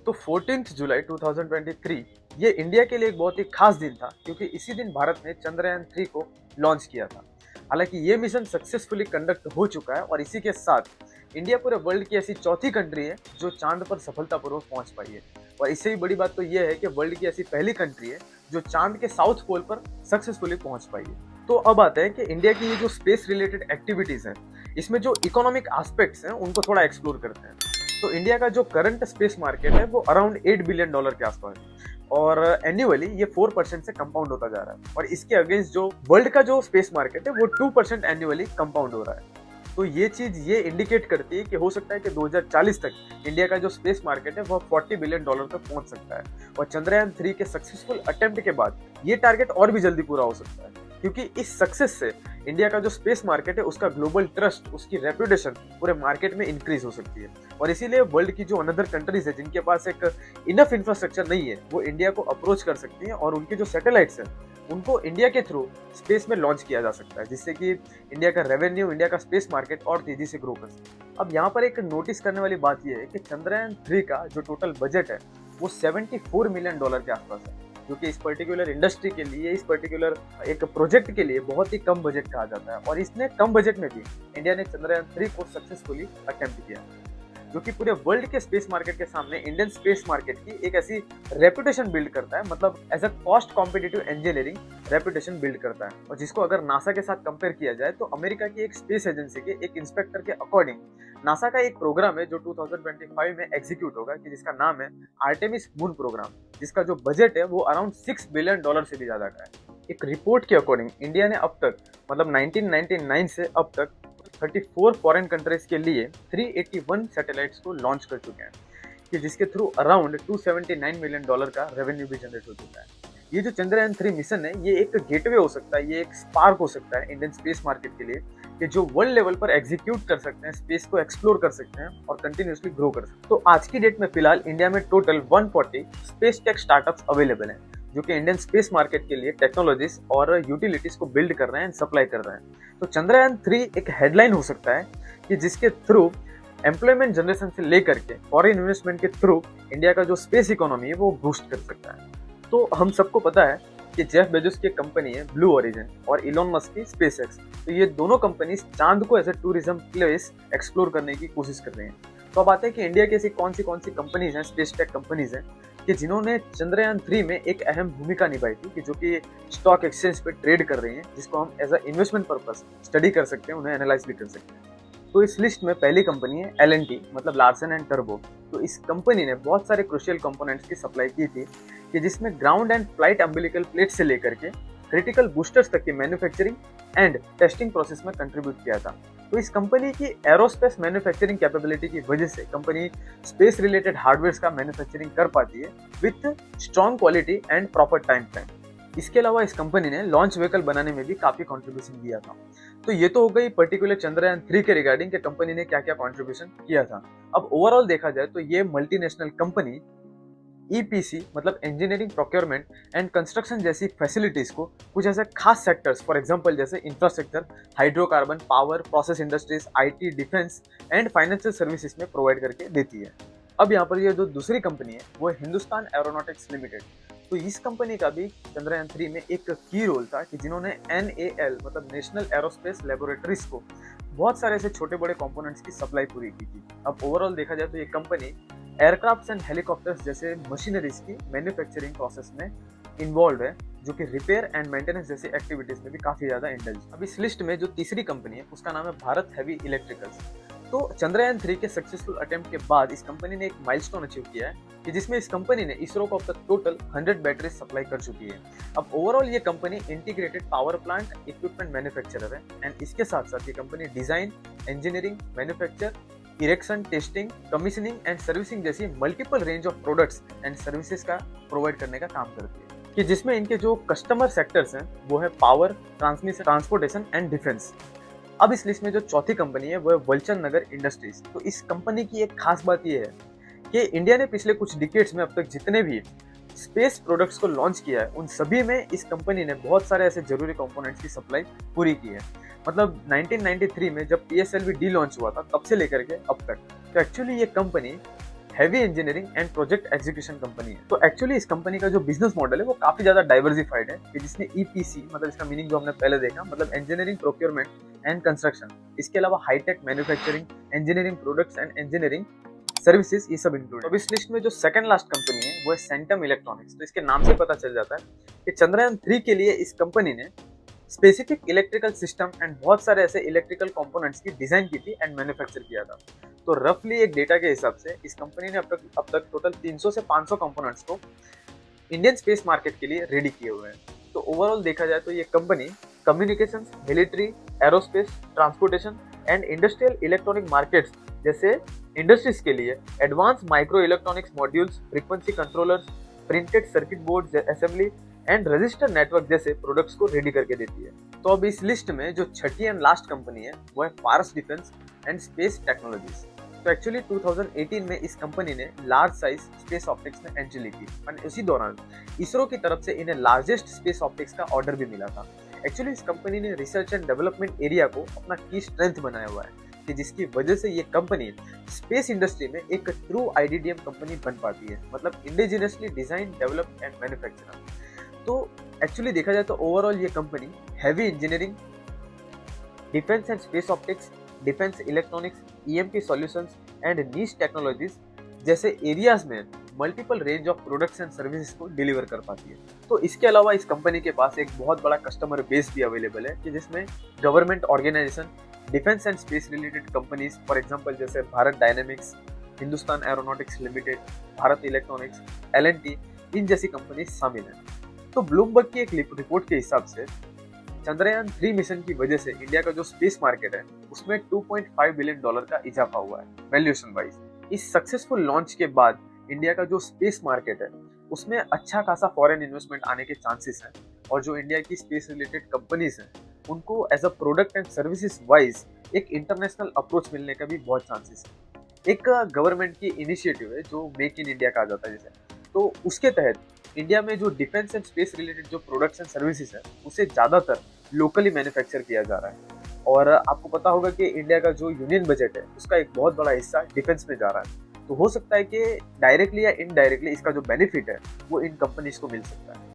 तो 14 जुलाई 2023 ये इंडिया के लिए एक बहुत ही खास दिन था क्योंकि इसी दिन भारत ने चंद्रयान 3 को लॉन्च किया था। हालांकि ये मिशन सक्सेसफुली कंडक्ट हो चुका है और इसी के साथ इंडिया पूरे वर्ल्ड की ऐसी चौथी कंट्री है जो चांद पर सफलतापूर्वक पहुंच पाई है। और इससे भी बड़ी बात तो यह है कि वर्ल्ड की ऐसी पहली कंट्री है जो चांद के साउथ पोल पर सक्सेसफुली पहुंच पाई है। तो अब आते हैं कि इंडिया की ये जो स्पेस रिलेटेड एक्टिविटीज हैं, इसमें जो इकोनॉमिक एस्पेक्ट्स हैं उनको थोड़ा एक्सप्लोर करते हैं। तो इंडिया का जो करंट स्पेस मार्केट है वो अराउंड $8 बिलियन के आसपास है और एन्युअली ये 4% से कंपाउंड होता जा रहा है। और इसके अगेंस्ट जो वर्ल्ड का जो स्पेस मार्केट है वो 2% एन्युअली कंपाउंड हो रहा है। तो ये चीज ये इंडिकेट करती है कि हो सकता है कि 2040 तक इंडिया का जो स्पेस मार्केट है वो $40 बिलियन तक पहुंच सकता है। और चंद्रयान 3 के सक्सेसफुल अटेम्प्ट के बाद ये टारगेट और भी जल्दी पूरा हो सकता है, क्योंकि इस सक्सेस से इंडिया का जो स्पेस मार्केट है उसका ग्लोबल ट्रस्ट, उसकी रेपुटेशन पूरे मार्केट में इंक्रीज हो सकती है। और इसीलिए वर्ल्ड की जो अनदर कंट्रीज है जिनके पास एक इनफ इंफ्रास्ट्रक्चर नहीं है वो इंडिया को अप्रोच कर सकती हैं और उनके जो सैटेलाइट्स हैं उनको इंडिया के थ्रू स्पेस में लॉन्च किया जा सकता है, जिससे कि इंडिया का रेवेन्यू, इंडिया का स्पेस मार्केट और तेजी से ग्रो कर सके। अब यहाँ पर एक नोटिस करने वाली बात यह है कि चंद्रयान 3 का जो टोटल बजट है वो $74 मिलियन के आसपास है, जो कि इस पर्टिकुलर इंडस्ट्री के लिए, इस पर्टिकुलर एक प्रोजेक्ट के लिए बहुत ही कम बजट कहा जाता है। और इसने कम बजट में भी इंडिया ने चंद्रयान 3 को सक्सेसफुली अटेम्प्ट किया, जो कि पूरे वर्ल्ड के स्पेस मार्केट के सामने इंडियन स्पेस मार्केट की एक ऐसी रेपुटेशन बिल्ड करता है, मतलब as a cost competitive engineering reputation build करता है। और जिसको अगर नासा के साथ कंपेयर किया जाए तो अमेरिका की एक स्पेस एजेंसी के एक इंस्पेक्टर के अकॉर्डिंग नासा का एक प्रोग्राम है जो 2025 में एग्जीक्यूट होगा, कि जिसका नाम है आर्टेमिस मून प्रोग्राम, जिसका जो बजट है वो अराउंड $6 बिलियन से भी ज्यादा का है। एक रिपोर्ट के अकॉर्डिंग इंडिया ने अब तक, मतलब 1999 से अब तक 34 फॉरेन कंट्रीज के लिए 381 सैटेलाइट्स को लॉन्च कर चुके हैं, कि जिसके थ्रू अराउंड $279 मिलियन का रेवेन्यू भी जनरेट हो चुका है। ये जो चंद्रयान 3 मिशन है ये एक गेटवे हो सकता है, ये एक स्पार्क हो सकता है इंडियन स्पेस मार्केट के लिए, कि जो वर्ल्ड लेवल पर एग्जीक्यूट कर सकते हैं, स्पेस को एक्सप्लोर कर सकते हैं और कंटिन्यूसली ग्रो कर सकते हैं। तो आज की डेट में फिलहाल इंडिया में total 140 space tech startups available हैं, जो कि इंडियन स्पेस मार्केट के लिए टेक्नोलॉजीज और यूटिलिटीज को बिल्ड कर रहे हैं एंड सप्लाई कर रहे हैं। तो चंद्रयान 3 एक हेडलाइन हो सकता है कि जिसके थ्रू एम्प्लॉयमेंट जनरेशन से लेकर के फॉरेन इन्वेस्टमेंट के थ्रू इंडिया का जो स्पेस इकोनॉमी है वो बूस्ट कर सकता है। तो हम सबको पता है कि जेफ बेजोस की कंपनी है ब्लू ओरिजिन और इलॉन मस्क की स्पेसएक्स, तो ये दोनों कंपनीज चांद को as a tourism place explore करने की कोशिश कर रही हैं। तो अब आते हैं कि इंडिया की ऐसी कौन सी कंपनीज हैं, स्पेस टेक कंपनीज हैं, कि जिन्होंने चंद्रयान 3 में एक अहम भूमिका निभाई थी, कि जो कि स्टॉक एक्सचेंज पे ट्रेड कर रही हैं, जिसको हम as a investment purpose study कर सकते हैं, उन्हें एनालाइज भी कर सकते हैं। तो इस लिस्ट में पहली कंपनी है L&T, मतलब लार्सन एंड टर्बो। तो इस कंपनी ने बहुत सारे क्रूशियल कंपोनेंट्स की सप्लाई की थी, कि जिसमें ground and flight umbilical plate से लेकर के क्रिटिकल बूस्टर्स तक की मैन्युफैक्चरिंग एंड टेस्टिंग प्रोसेस में कंट्रीब्यूट किया था। तो इस कंपनी की एरोस्पेस मैन्युफैक्चरिंग कैपेबिलिटी की वजह से कंपनी स्पेस रिलेटेड हार्डवेयर का मैन्युफैक्चरिंग कर पाती है with strong quality and proper time frame. इसके अलावा इस कंपनी ने लॉन्च व्हीकल बनाने में भी काफी कंट्रीब्यूशन दिया था। तो ये तो हो गई पर्टिकुलर चंद्रयान 3 के रिगार्डिंग कि कंपनी ने क्या क्या कंट्रीब्यूशन किया था। अब ओवरऑल देखा जाए तो ये मल्टीनेशनल कंपनी EPC, मतलब इंजीनियरिंग, प्रोक्योरमेंट एंड कंस्ट्रक्शन जैसी फैसिलिटीज को कुछ ऐसे खास सेक्टर्स, फॉर एग्जांपल जैसे infrastructure, hydrocarbon, power, process industries, IT, defence and financial services में प्रोवाइड करके देती है। अब यहाँ पर ये जो दूसरी कंपनी है वो है हिंदुस्तान एरोनॉटिक्स लिमिटेड। तो इस कंपनी का भी चंद्रयान 3 में एक की रोल था, कि जिन्होंने NAL, मतलब नेशनल एरोस्पेस लेबोरेटरीज को बहुत सारे ऐसे छोटे बड़े कंपोनेंट्स की सप्लाई पूरी की थी। अब ओवरऑल देखा जाए तो ये कंपनी एयरक्राफ्ट्स एंड हेलीकॉप्टर्स जैसे मशीनरीज की मैन्युफैक्चरिंग प्रोसेस में इन्वॉल्व है, जो कि रिपेयर एंड मेंटेनेंस जैसी एक्टिविटीज में भी काफी ज्यादा इंडल्ज। अब इस लिस्ट में जो तीसरी कंपनी है उसका नाम है भारत हेवी इलेक्ट्रिकल्स। तो चंद्रयान 3 के सक्सेसफुल अटेम्प्ट के बाद इस कंपनी ने एक माइलस्टोन अचीव किया है, कि जिसमें इस कंपनी ने इसरो को अब तक टोटल 100 बैटरीज सप्लाई कर चुकी है। अब ओवरऑल ये company integrated power plant equipment manufacturer है एंड इसके साथ साथ ये company design, engineering, manufacture, erection, testing, commissioning and servicing जैसी multiple range of products and services का प्रोवाइड करने का काम करती है, कि जिसमें इनके जो कस्टमर सेक्टर्स हैं वो है power, transmission, transportation and defence. अब इस लिस्ट में जो चौथी कंपनी है वो है वल्चन नगर इंडस्ट्रीज। तो इस कंपनी की एक खास बात यह है कि इंडिया ने पिछले कुछ डिकेड्स में अब तक जितने भी स्पेस प्रोडक्ट्स को लॉन्च किया है उन सभी में इस कंपनी ने बहुत सारे ऐसे जरूरी कंपोनेंट्स की सप्लाई पूरी की है। मतलब 1993 में जब PSLV डी लॉन्च हुआ था तब से लेकर के अब तक, तो एक्चुअली ये company heavy engineering and project execution company है। तो एक्चुअली इस कंपनी का जो बिजनेस मॉडल है वो काफी ज्यादा डाइवर्सिफाइड है कि जिसमें ईपीसी मतलब इसका मीनिंग जो हमने पहले देखा मतलब इंजीनियरिंग प्रोक्योरमेंट एंड कंस्ट्रक्शन, इसके अलावा hi tech manufacturing, engineering products and engineering services ये सब इंक्लूड है। तो इस लिस्ट में जो सेकंड लास्ट कंपनी है वो है सेंटम इलेक्ट्रॉनिक्स। तो इसके नाम से पता चल जाता है कि चंद्रयान 3 के लिए इस कंपनी ने स्पेसिफिक इलेक्ट्रिकल सिस्टम एंड बहुत सारे ऐसे इलेक्ट्रिकल कंपोनेंट्स की डिजाइन की थी एंड मैन्युफैक्चर किया था। तो रफली एक डेटा के हिसाब से इस कंपनी ने अब तक टोटल 300 से 500 कंपोनेंट्स को इंडियन स्पेस मार्केट के लिए रेडी किए हुए हैं। तो ओवरऑल देखा जाए तो ये company communications, military, aerospace, transportation and industrial electronic markets जैसे इंडस्ट्रीज के लिए advance micro electronics modules, frequency controllers, printed circuit board assembly and register network जैसे प्रोडक्ट्स को रेडी करके देती है। तो अब इस लिस्ट में जो छठी एंड लास्ट कंपनी है वो है फारस डिफेंस एंड स्पेस टेक्नोलॉजीज। तो एक्चुअली 2018 में इस कंपनी ने लार्ज साइज स्पेस ऑप्टिक्स में एंट्री ली थी और उसी दौरान इसरो की तरफ से इन्हें लार्जेस्ट स्पेस ऑप्टिक्स का ऑर्डर भी मिला था। एक्चुअली इस कंपनी ने रिसर्च एंड डेवलपमेंट एरिया को अपना की स्ट्रेंथ बनाया हुआ है कि जिसकी वजह से ये कंपनी स्पेस इंडस्ट्री में एक ट्रू आईडीडीएम कंपनी बन पाती है, मतलब indigenously design, develop and manufacture. तो एक्चुअली देखा जाए तो ओवरऑल ये company heavy engineering, defence and space optics, defence electronics, EMP solutions and niche technologies जैसे एरियाज में multiple range of products and services को डिलीवर कर पाती है। तो इसके अलावा इस कंपनी के पास एक बहुत बड़ा कस्टमर बेस भी अवेलेबल है कि जिसमें government organization, defence and space related companies for example जैसे Bharat Dynamics, Hindustan Aeronautics Limited, Bharat Electronics, L and T, इन जैसी कंपनीज शामिल हैं। तो ब्लूमबर्ग की एक रिपोर्ट के हिसाब से चंद्रयान 3 मिशन की वजह से इंडिया का जो स्पेस मार्केट है उसमें $2.5 बिलियन का इजाफा हुआ है वैल्यूएशन वाइज। इस सक्सेसफुल लॉन्च के बाद इंडिया का जो स्पेस मार्केट है उसमें अच्छा खासा फॉरेन इन्वेस्टमेंट आने के चांसेस हैं और जो इंडिया की स्पेस रिलेटेड कंपनीज हैं उनको as a product and services wise एक इंटरनेशनल अप्रोच मिलने का भी बहुत चांसेस है। एक गवर्नमेंट की इनिशिएटिव है जो मेक इन इंडिया कहा जाता है जैसे, तो उसके तहत इंडिया में जो डिफेंस एंड स्पेस रिलेटेड जो प्रोडक्ट्स एंड सर्विसेज है उसे ज़्यादातर लोकली मैन्युफैक्चर किया जा रहा है। और आपको पता होगा कि इंडिया का जो यूनियन बजट है उसका एक बहुत बड़ा हिस्सा डिफेंस में जा रहा है। तो हो सकता है कि डायरेक्टली या इनडायरेक्टली इसका जो बेनिफिट है वो इन कंपनीज को मिल सकता है।